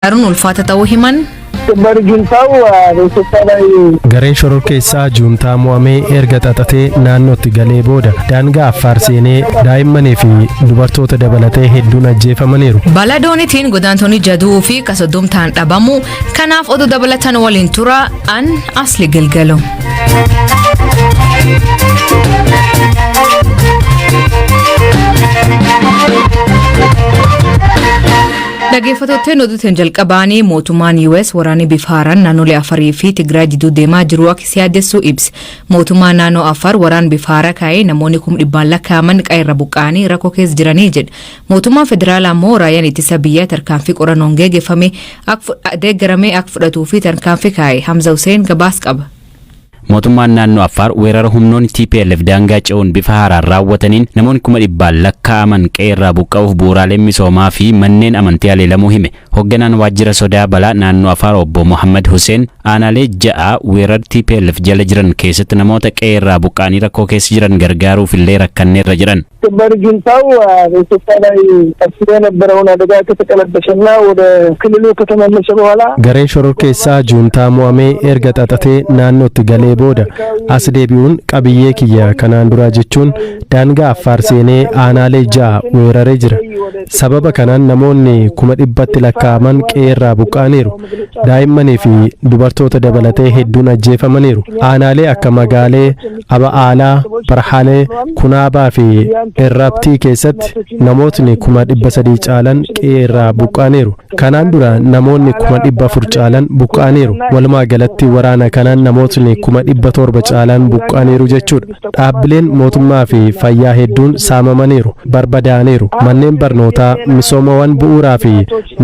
daruun ulfaata ta'uu himan. Gareen shororkeessaa juuntaa mo'amee erga xaxatee naannootti galee booda daangaa Affaar seenee daa'immanii fi dubartoota dabalatee hedduun ajjeefamaniiru. Balaa dooniitiin godaantonni jaduu fi kasoddomtaan dhabamu kanaaf oduu dabalatan waliin tura an Asli Galgalo. Dhaggeeffattoonni oduutiin jalqabaanii mootummaan US waraanni bifa haaraan naannolee Afaarii fi Tigraay jidduu deemaa jiru akka siyaadessu ibse. Mootummaan naannoo Afaar waraan bifa haaraa kaa'ee namoonni 100,000 lakkaa'aman qe'ee buqqa'anii rakkoo keessa jiranii jedhe. Mootummaan federaalaa immoo raayyaan ittisa biyyaa tarkaanfii qorannoon geggeeffame deeggaramee akka fudhatuu fi tarkaanfii kaa'e. Hamza Hussein gabaas qaba. Mootummaan naannoo Affaar weerara humnoonni TPLF daangaa ce'uun bifa haaraan raawwataniin namoonni 100,000 lakkaa'aman qe'ee buqqa'uuf bu'uuraaleen misoomaa fi manneen amantii haleelamuu hime. Hoogganaan waajjira sodaa balaa naannoo Affaar obbo Mohammad Hussein aanaalee 6 weerara TPLF jala jiran keessatti namoota qe'ee buqqa'anii rakkoo keessa jiran gargaaruuf illee rakkanneerra jiran. በርግንታው በኢትዮጵያ ላይ ከፍቶ የነበረውን አደጋ ከተቀለበሰና ወደ ክልሉ ከተመለሰ በኋላ gareen shororkeessaa juuntaa mo'amee erga xaxatee naannootti galee booda as deebi'uun qabiyyee kiyya kanaan duraa jechuun daangaa Affaar seenee aanaalee 6 weeraree jira. Sababa kanaan namoonni 100,000 lakkaa'aman qe'ee buqqa'aniiru. Daa'immanii fi dubartoota dabalatee hedduun ajjeefamaniiru. Aanaalee akka Magaalee, Aba'aalaa, Barhalee, Kunaabaa fi Errabtii keessatti namootni 300,000 caalan qe'ee buqqa'aniiru. Kanaan dura namoonni 400,000 caalan buqqa'aniiru. Walumaa galatti waraana kanaan namootni 700,000 caalan buqqa'aniiru jechuudha. Dhaabbileen mootummaa fi fayyaa hedduun saamamaniiru, barbadaa'aniiru. Manneen barnootaa, misoomawwan bu'uuraa fi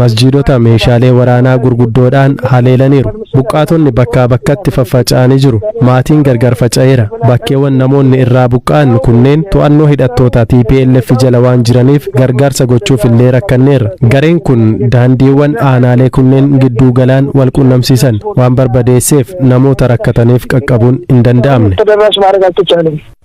masjiidota meeshaalee waraanaa gurguddoodhaan haleelaniiru. Buqqaatonni bakkaa bakkatti faffaca'anii jiru. Maatiin gargar faca'eera. Bakkeewwan namoonni irraa buqqa'an kunneen to'annoo hidhattoota TPLF jala waan jiraniif gargaarsa gochuuf illee rakkanneerra. Gareen kun daandiiwwan aanaalee kunneen gidduu galaan wal qunnamsiisan waan barbadeesseef namoota rakkataniif qaqqabuun hin danda'amne.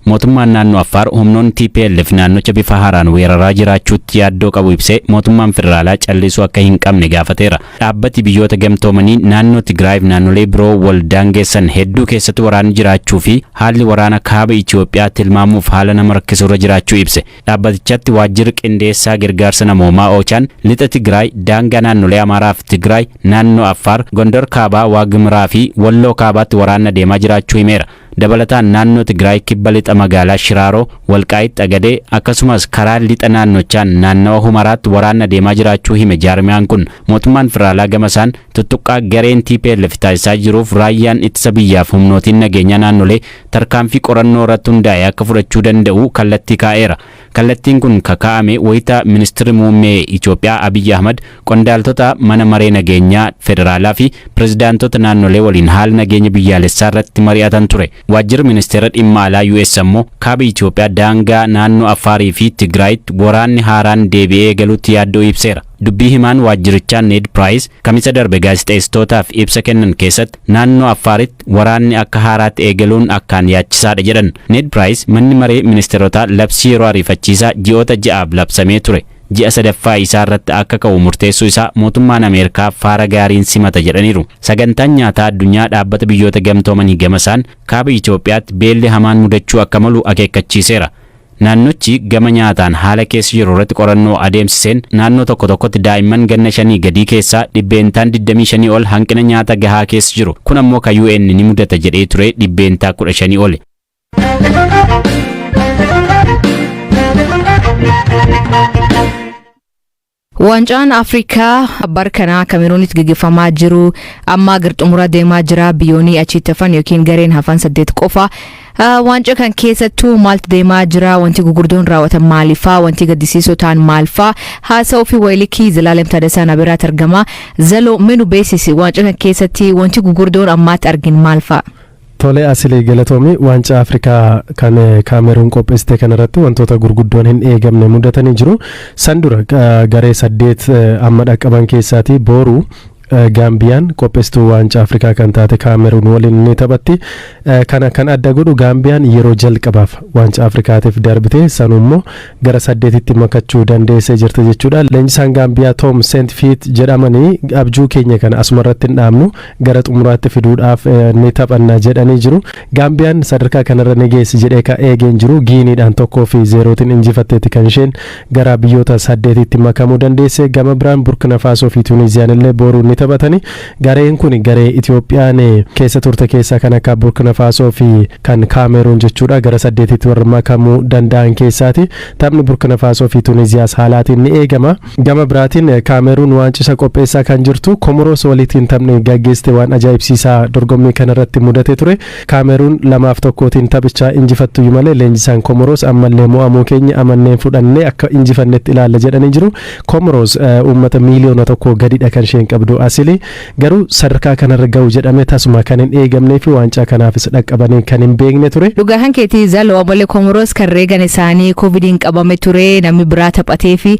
Mootummaan naannoo Affaar humnoonni TPLF naannocha bifa haaraan weeraraa jiraachuutti yaaddoo qabu ibsee mootummaan federaalaa callisuu akka hin qabne gaafateera. Dhaabbati biyyoota gamtoomanii naannoo Tigraay fi naannolee biroo wal daangessan hedduu keessatti waraanni jiraachuu fi haalli waraana kaaba Itoophiyaa tilmaamuuf haala nama rakkisuurra jiraachuu ibse. Dhaabbatichatti waajjirri qindeessaa gargaarsa namoomaa Oochaan lixa Tigraay daangaa naannolee Amaaraa fi Tigraay naannoo Affaar Gondor kaabaa Waagimiraa fi Walloo kaabaatti waraanna deemaa jiraachuu himeera. Dabalataan naannoo Tigraay kibba lixa magaalaa Shiraaroo, Walqaayitti Xagadee akkasumas karaa lixa naannochaan naannawa Humaraatti waraanna deemaa jiraachuu hime jaarmiyaan kun. Mootummaan federaalaa gamasaan tuttuqqaa gareen TPLF taasisaa jiruuf raayyaan ittisa biyyaaf humnootiin nageenya naannolee tarkaanfii qorannoo irratti hundaa'e akka fudhachuu danda'u kallattii kaa'eera. Kallattiin kun kakaa'ame wayita ministeerri muummee Itoophiyaa Abiy Ahmad qondaaltota mana maree nageenyaa federaalaa fi pirezidaantota naannolee waliin haala nageenya biyyaalessaa irratti mari'atan ture. Waajjirri ministeera dhimma alaa US ammoo kaaba Itoophiyaa daangaa naannoo Affaarii fi Tigraayitti waraanni haaraan deebi'ee galuutti yaaddoo ibseera. Dubbii himaan waajjirichaa Ned Price kamisa darbe gaazexeessitootaaf ibsa kennan keessatti naannoo Affaaritti waraanni akka haaraatti eegaluun akkaan yaachisaadha jedhan. Ned Price manni maree ministeerotaa labsii yeroo ariifachiisaa ji'oota 6 labsamee ture. Ji'a sadaffaa isaa irratti akka ka'u murteessuu isaa mootummaan Ameerikaa faara gaariin simata jedhaniiru. Sagantaan nyaataa addunyaa dhaabbata biyyoota gamtoomanii gamasaan kaaba Itoophiyaatti beelli hamaan mudachuu akka malu akeekkachiiseera. Naannochi gama nyaataan haala keessa jiru irratti qorannoo adeemsiseen naannoo tokko tokkotti daa'imman ganna 5 gadii keessaa dhibbeentaan 25 ol hanqina nyaata gahaa keessa jiru. Kun ammoo ka UN ni mudata jedhee ture dhibbeentaa 15 ol. Waancaan Afrikaa barkanaa Kameruunitti gaggeeffamaa jiru amma xumura deemaa jira. Biyyoonni achitti hafan yookiin gareen hafan 8 qofa. Waancaa kan keessattuu maaltu deemaa jira? Wanti gugurdoon raawwatan maalifaa? Wanti gaddisiisoo ta'an maalfaa? Haasa'uu fi Waylikii Zalaalem Taaddasaa biraatti argama. Zaloo menu beeksisi waancaa kan keessatti wanti gugurdoon ammaatti argin maalfaa? Tole Asilee galatoomii waancaa Afrikaa kan Kaameruun qopheessite kanarratti wantoota gurguddoon hin eegamne mudatanii jiru. San dura garee 8 amma dhaqqaban keessaati boru Gaambiyaan qopheessituu waancaa Afrikaa kan taate Kaameruun waliin ni taphatti. Kana kan adda godhu Gaambiyaan yeroo jalqabaaf waancaa Afrikaatiif darbite sanummoo gara 8tti makachuu dandeessee jirti jechuudha. Leenjisaan Gaambiyaa Tom Saintfiet jedhamanii abjuu keenya kana asumarratti hin dhaabnu gara xumuraatti fiduudhaaf ni taphanna jedhanii jiru. Gaambiyaan sadarkaa kanarra ni geessi jedhee eegeen jiru. Giiniidhaan 1-0 injifatteetti kan isheen gara biyyoota 8tti makamuu dandeesse. Gama biraan Burkina Faasoo fi Tuuniiziyaan illee boruun ni taphatani. Gareen kun garee Itoophiyaan keessa turte keessaa kan akka Burkina Faasoo fi kan Kaameruun jechuudha. Gara 8tti warra makamuu danda'an keessaati. Taphni Burkina Faasoo fi Tuuniiziyaas haalaatiin ni eegama. Gama biraatiin Kaameruun waancisa qopheessaa kan jirtu. Komoros waliin taphni gaggeessite waan ajaa'ibsiisaa dorgommii kanarratti mudate ture. Kaameruun 2-1 taphicha injifattu malee leenjisaan Komoros ammallee mo'amuu keenya amanneen fudhannee akka injifannetti ilaalla jedhanii jiru. Komoros uummata miliyoona 1 gadidha kan isheen qabdu asili. Garuu sadarkaa kanarra ga'u jedhamee tasuma kan hin eegamnee fi waancaa kanaafis dhaqqabanii kan hin beekne ture. Dhugaan keetii zaloo ammallee Komoros kan reegan isaanii covidiin qabame ture namni biraa taphatee fi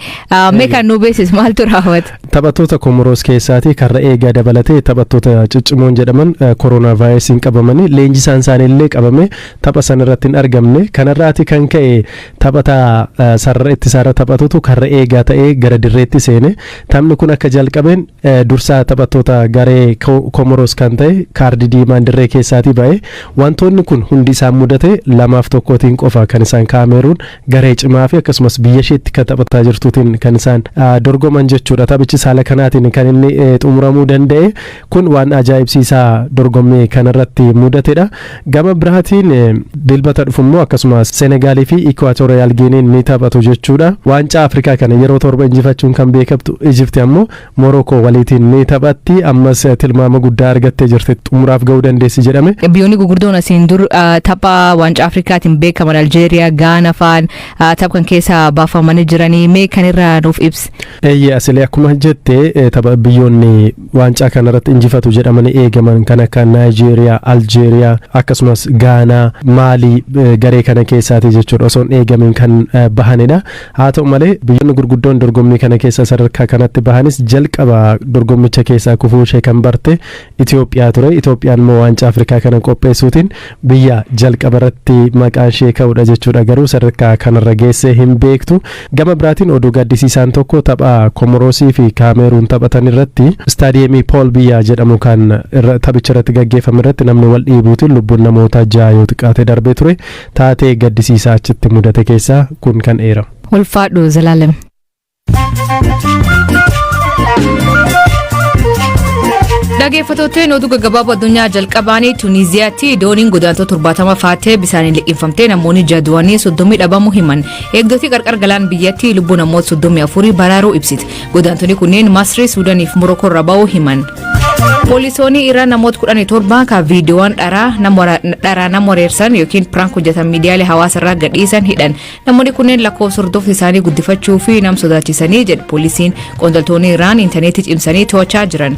meeqaan nu beesis maaltu raawwate? Taphattoota Komoros keessaati karra eegaa dabalatee taphattoota ciccimoon jedhaman koronaa vaayirasiin qabamanii leenjisaan isaanii illee qabame tapha sanarratti hin argamne. Kanarraati kan ka'e taphataa sarara ittisaarra taphatutu karra eegaa ta'ee gara dirreetti seene. Taphni kun akka jalqabeen dursaa taphattoota garee Komoros kan ta'e kaardii diimaan dirree keessaatii ba'e. Wantoonni kun hundi isaan mudate 2-1 qofa kan isaan Kaameruun garee cimaa fi akkasumas biyya isheetti kan taphataa jirtuutiin kan isaan dorgoman jechuudha. Taphichi haala kanaatiin kan inni xumuramuu danda'e kun waan ajaa'ibsiisaa dorgommii kanarratti mudatedha. Gama biraatiin dilbata dhufummoo akkasumas Senegaalii fi Ikwaatooriyaal Giiniin ni taphatu jechuudha. Waancaa Afrikaa kana yeroo 7 injifachuun kan beekamtu Ijipti ammoo Morookoo waliitiin ni taphatti. Ammas tilmaama guddaa argattee jirti xumuraaf ga'uu dandeessi jedhame. Biyyoonni gurguddoon asiin dur tapha waancaa Afrikaatiin beekaman Aljeeriyaa, Gaanaa fa'aan tapha kan keessa baafamanii jiranii mee kanirraa nuuf ibsi. Asilee akkuma jettee tapha biyyoonni waancaa kanarratti injifatu jedhamanii eegaman kan akka Naayijeeriyaa, Aljeeriyaa akkasumas Gaanaa, Maalii garee kana keessaati jechuudha osoo hin eegamin kan bahanidha. Haa ta'u malee biyyoonni gurguddoon dorgommii kana keessa sadarkaa kanatti bahanis jalqaba dorgommicha keessaa kufuu ishee kan barte Itoophiyaa ture. Itoophiyaan immoo waancaa Afrikaa kana qopheessuutiin biyya jalqaba irratti maqaan ishee ka'udha jechuudha. Garuu sadarkaa kanarra geessee hin beektu. Gama biraatiin oduu gaddisiisaan tokko tapha Komorosii fi Kaameruun taphatan irratti istaadiyeemii Pool Biyyaa jedhamu kan taphicha irratti gaggeeffame irratti namni wal dhiibuutiin lubbuun namoota 6 yoo xiqqaate darbee ture. Taatee gaddisiisaa achitti mudate keessaa kun kan eera. Ulfaadhu Zalaalem. Dhaggeeffattoonni oduu gaggabaaboo addunyaa jalqabaanii Tuuniiziyaatti dooniin godaantota 70 faatee bisaaniin liqimfamtee namoonni 6 du'anii 30 dhabamuu himan. Eegdoti qarqara galaana biyyattii lubbuu namoota 34 baraaruu ibsite. Godaantonni kunneen Masrii, Suudaanii fi Morookoo irraa ba'uu himan. Poolisoonni Iraan namoota 17 kan viidiyoon dharaa nama wareersan yookiin piraank hojjetan miidiyaalee hawaasarraa gadhiisan hidhan. Namoonni kunneen lakkoofsa hordoftoota isaanii guddifachuu fi nama sodaachisanii jedhu poolisiin. Qondaaltonni Iraan intarneetii cimsanii to'achaa jiran.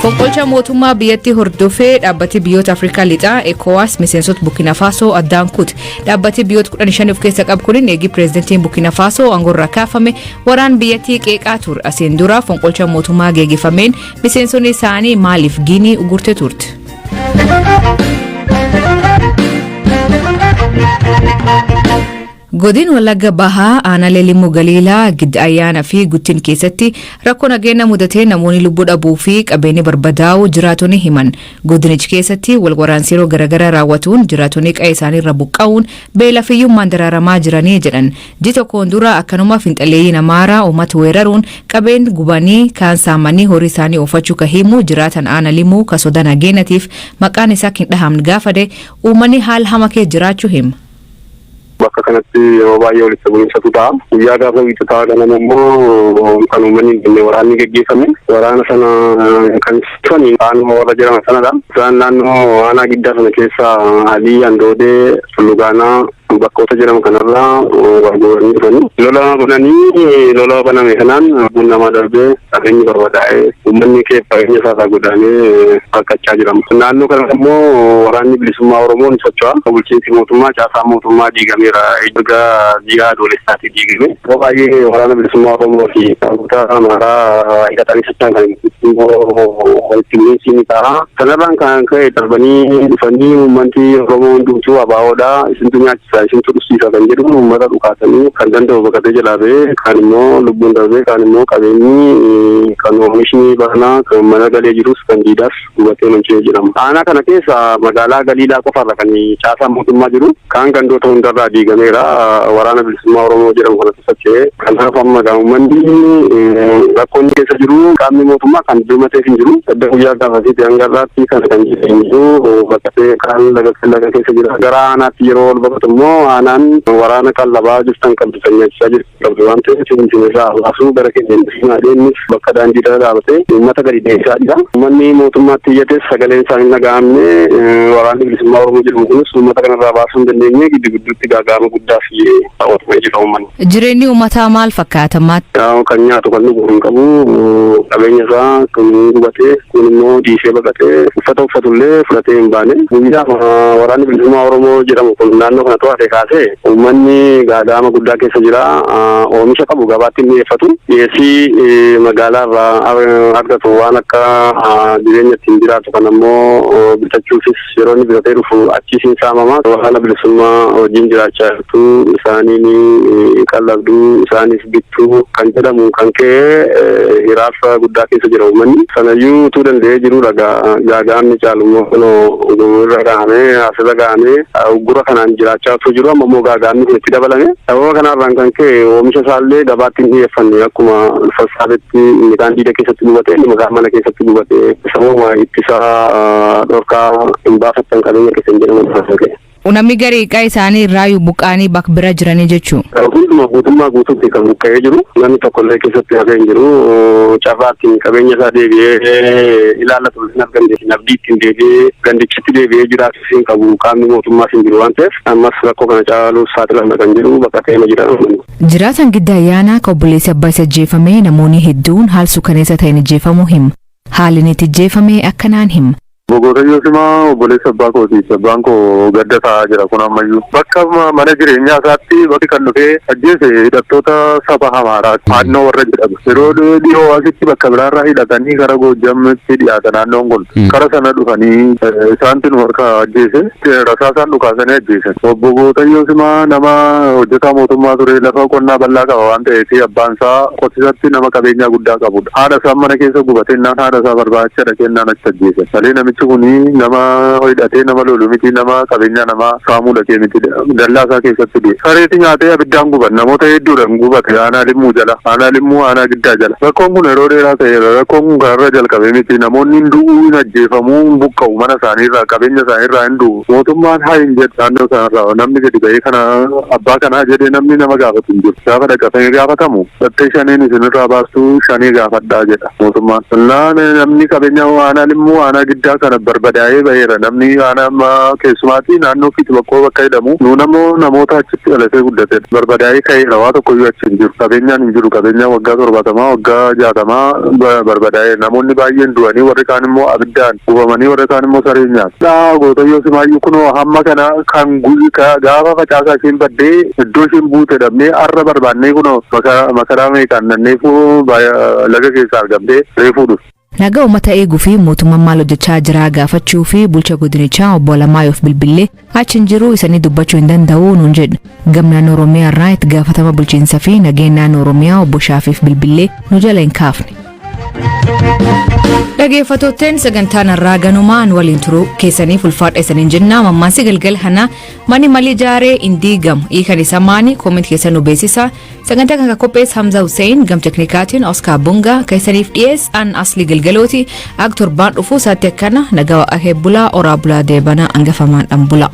Fonqolcha mootummaa biyyattii hordofee dhaabbati biyyoota Afrikaa lixaa ECOWAS miseensota Burkina Faso addaan kute. Dhaabbati biyyoota 15 of keessa qabu kun eegi pireezidantiin Burkina Faso aangorraa kaafame waraan biyyattii qeeqaa ture. Asiin dura fonqolcha mootummaa geggeeffameen miseensonni isaanii maaliif Giinii ugurte turte. Godin Wallagga Bahaa aanaalee Limuu Galiilaa gidda ayyaana fi guttiin keessatti rakkoo nageenya mudatee namoonni lubbuu dhabuu fi qabeenyi barbadaa'uu jiraatonni himan. Godinichi keessatti wal waraansi yeroo garaagaraa raawwatuun jiraatonni qe'ee isaaniirra buqqa'uun beela fi hiyyummaan dararamaa jiranii jedhan. Ji'a tokkoon dura akkanuma finxaleeyyii namaaraa uummata weeraruun qabeen gubanii kaan saamanii horii isaanii oofachuu ka himu jiraatan aanaa Limuu ka soda nageenyatiif maqaan isaa hin dhahamne gaafate uummanni haala hama keessa jiraachuu hima. Bakka kanatti yeroo baay'ee walitti bu'iinsa ta'a. Guyyaa gaafa wiixataa ganama immoo kan uummanni hin waraanni geggeeffame. Waraana sana kan tuni naannoo warra jedhama sanadha. Isaan naannoo aanaa giddaa sana keessa Alii, Andoodee, Tullugaanaa, bakkoota jedhamu kanarraa wargooranii dhufanii lola baname kanaan lubbuun namaa darbee qabeenyi barbadaa'ee uummanni qabeenya isaa godaanee rakkachaa jiramu. Naannoo kana immoo waraanni bilisummaa Oromoo ni socho'a. Bulchiinsi mootummaa caasaa mootummaa diigameera. Erga ji'a adoolessaatti diigame. Yeroo baay'ee waraana bilisummaa Oromoo fi qaamota amaaraa hidhatanii socho'an kan walitti bu'iinsi ni ta'a. Kanarraan kan ka'e darbanii dhufanii uummanni Oromoo hundumtuu abaawoodhaa isintu nyaachisaa isintu dhugsiisa kan jedhu uummata dhukaasanii kan danda'u baqatee jalaa ba'ee kaan immoo lubbuun darbee kaan immoo qabeenyi kan oomishni baranaa kan mana galee jirus kan diidaas gubatee manca'ee jedhama. Aanaa kana keessa magaalaa Galiilaa qofarra kan caasaan mootummaa jiru kaan gandoota hundarraa diigameera. Waraana bilisummaa Oromoo jedhamu kanatti socho'ee kanaaf amma uummanni rakkoonni keessa jiru qaamni mootummaa kan birmateef hin jiru. Adda guyyaa gaafasiitti hanga irraatti kana kan jiru baqatee kaan laga keessa jira. Gara aanaatti yeroo ol baqatu immoo aanaan waraana qallabaa jirtan qabdu sanyaachisaa jirtu qabdu waan ta'eef finfinneerraa hawaasuu gara keenya adeemnis bakka daandii dhala dhaabatee uummata gadi deebisaa jira. Uummanni mootummaatti iyyates sagaleen isaa hin dhaga'amne waraanni bilisummaa Oromoo jedhamu kunis uummata kanarraa baasuu hin dandeenye gidduutti gaaga'ama guddaa fi hawwatumee jira uummanni. Jireenyi uummataa maal fakkaata maatti? Kan nyaatu kan dhugu hin qabu qabeenya isaa kan gubatee kun immoo diisee baqatee uffata uffatullee fudhatee hin baane. Guyyaa waraanni bilisummaa Oromoo jedhamu kun naannoo kana to'ate kaasee uummanni gaaga'ama guddaa keessa jira. Oomisha qabu gabaatti dhiyeeffatu dhiyeessii magaalaarraa argatu waan akka jireenya ittiin jiraatu kan ammoo bitachuufis yeroo inni bitatee dhufu achiisiin saamama. Waraana bilisummaa wajjin jiraachaa jirtu isaaniin qallabduu isaanis bittuu kan jedhamu kan ka'e hiraaf guddaa keessa jira uummanni. Sanayyuu utuu danda'ee jirudha gaaga'amni caalummoo kunoo irra gahamee asirra gahamee uggura kanaan jiraachaa osoo jiru amma immoo gaaga'amni kun itti dabalame. Sababa kanarraan kan ka'e oomisha isaallee gabaatti hin dhiyeeffanne akkuma sassaabetti midhaan diida keessatti gubate mana keessatti gubate sababa ittisa dhorkaa hin baafattan qabeenya keessa hin jedhamu. Namni garii qaa isaanii irraa buqqaanii bakka bira jiranii jechuun. Hunduma guutummaa guutuutti kan buqqa'ee jiru namni tokkollee keessatti hafee hin jiru carraatti qabeenya isaa deebi'ee ilaallatu hin argamne abdii ittiin deebi'ee gandichitti deebi'ee jiraatu hin qabu qaamni mootummaas hin jiru waan ta'eef ammas rakkoo kana caaluu saaxilamna kan jedhu bakka ta'ee jira. Jiraatan giddaa ayyaanaa kan obboleessi abbaa isa ajjeefame namoonni hedduun haal suukaneessa ta'een ajjeefamuu hima. Haalli itti ajjeefame akkanaan hima. Bogoota Yoosimaa obboleessa abbaa kooti. Abbaan koo gadda taa'aa jira kun ammayyuu. Bakka mana jireenyaa isaatti bakki kan dhufee ajjeese hidhattoota saba Amaaraati. Naannoo warra jedhamu. Yeroo dhiyoo asitti bakka biraarraa hidhatanii gara Goojjamitti dhiyaata naannoon kun. Kara sana dhufanii isaantu nu harka ajjeese. Rasaasaan dhukaasanii ajjeesan. Bogoota Yoosimaa nama hojjetaa mootummaa ture lafa qonnaa bal'aa qaba waan ta'eef abbaan isaa qotisatti nama qabeenyaa guddaa qabudha. Haadha isaa mana keessa gubatennaan haadha isaa barbaacha dhaqennaan achi ajjeesan. Salee namichi kuni nama hidhatee nama lolu miti nama qabeenya nama saamuu dhaqee miti dallaa isaa keessatti du'e. Sareeti nyaatee abiddaan guban namoota hedduudhaan gubate aanaa limmuu jala aanaa limmuu aanaa giddaa jala. Rakkoon kun yeroo dheeraa ta'eera. Rakkoon kun kanarra jalqabee miti namoonni du'uu hin ajjeefamuu hin buqqa'u mana isaaniirraa qabeenya isaaniirraa hin du'u. Mootummaan haa hin jedhu naannoo isaanirraa namni gadi ba'ee kana abbaa kanaa jedhee namni nama gaafatu hin jiru. Gaafa dhaqatanii gaafatamu dhattee shaniin isinirraa baastuu shanii gaafadhaa jedha mootummaan. Namni qabeenya aanaa limmuu aanaa giddaa kana barbadaa'ee baheera namni aanaa keessumaatti naannoo fiitu bakkoo bakka jedhamu nuunamoo namoota achitti dhalatee guddate barbadaa'ee ka'eera waa tokkoyyuu achi hin jiru qabeenyaan hin jiru qabeenya waggaa 70 waggaa 60 barbadaa'ee namoonni baay'een du'anii warri kaan immoo abiddaan gubamanii warri kaan immoo saree nyaatu. Goota Yoosimaa kunoo hamma kana kan gaafa facaasaa isheen baddee iddoo isheen buute dhabnee har'a barbaannee kunoo makaraa meeqaan nanneefuu laga keessaa argamtee reefuu dhufu. Nagaa uummata eeguu fi mootummaan maal hojjechaa jira gaafachuu fi bulchaa godinichaa obbo Lamaayyoof bilbilee achi hin jiru isanii dubbachuu hin danda'u nuun jedhu. Gamnaan Oromiyaa irraa itti gaafatama bulchiinsaa fi nageenyaan Oromiyaa obbo Shaafiif bilbilee nu jala hin kaafne. Dhaggeeffattootni sagantaan irraa ganumaan waliin turuu keessaniif ulfaadha isaniin jenna mammaansi galgala kana mani malii jaaree indiigam hiikan isa maani kooment keessan nu beeksisa sagantaa kan qopheesse Hamza Hussein gam teknikaatiin Oscar Bunga keessaniif dhiyees an asli galgalooti aktor baan dhufuu saatti akkana nagaa ahee bulaa oraa bulaa deebana angafamaan dhan bula.